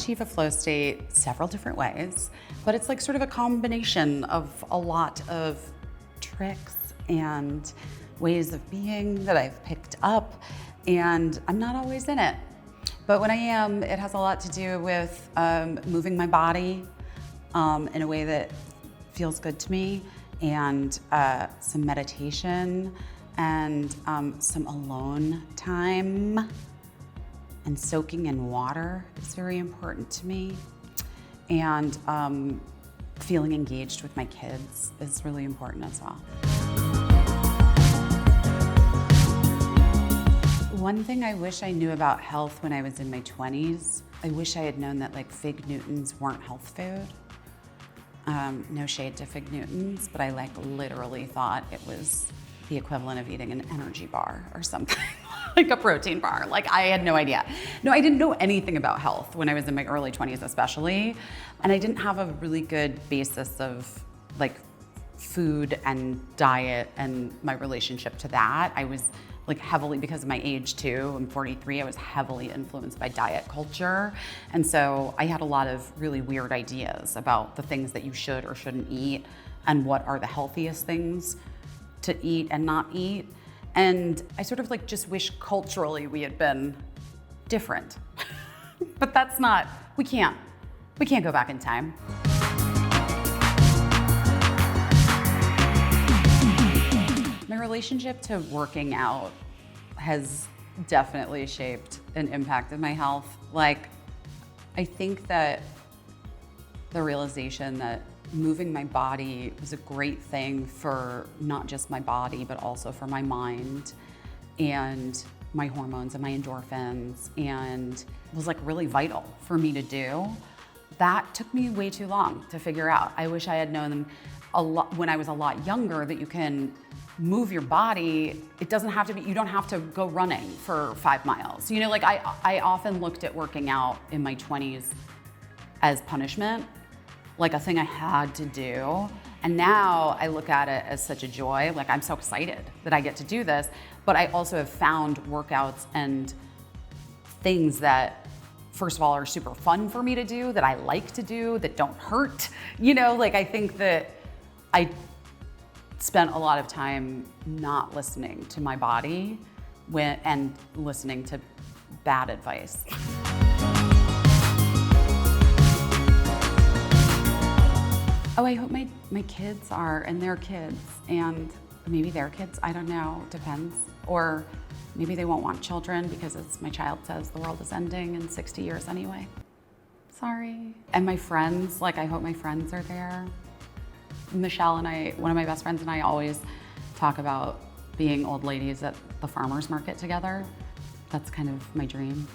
achieve a flow state several different ways, but it's like sort of a combination of a lot of tricks and ways of being that I've picked up, and I'm not always in it. But when I am, it has a lot to do with moving my body in a way that feels good to me, and some meditation, and some alone time. And soaking in water is very important to me. And feeling engaged with my kids is really important as well. One thing I wish I knew about health when I was in my 20s, I wish I had known that like Fig Newtons weren't health food. No shade to Fig Newtons, but I like literally thought it was the equivalent of eating an energy bar or something, like a protein bar. Like I had no idea. No, I didn't know anything about health when I was in my early 20s especially. And I didn't have a really good basis of like food and diet and my relationship to that. I was like heavily, because of my age too, I'm 43, I was heavily influenced by diet culture. And so I had a lot of really weird ideas about the things that you should or shouldn't eat and what are the healthiest things to eat and not eat. And I sort of like just wish culturally we had been different. But that's not, we can't go back in time. My relationship to working out has definitely shaped and impacted my health. Like, I think that the realization that moving my body was a great thing for not just my body, but also for my mind and my hormones and my endorphins, and was like really vital for me to do. That took me way too long to figure out. I wish I had known a lot when I was a lot younger that you can move your body. It doesn't have to be, you don't have to go running for 5 miles. You know, like I often looked at working out in my 20s as punishment, like a thing I had to do. And now I look at it as such a joy. Like I'm so excited that I get to do this, but I also have found workouts and things that, first of all, are super fun for me to do, that I like to do, that don't hurt. You know, like I think that I spent a lot of time not listening to my body and listening to bad advice. Oh, I hope my kids are, and their kids, and maybe their kids, I don't know, depends. Or maybe they won't want children because, as my child says, the world is ending in 60 years anyway. Sorry. And my friends, like I hope my friends are there. Michelle and I, one of my best friends and I, always talk about being old ladies at the farmer's market together. That's kind of my dream.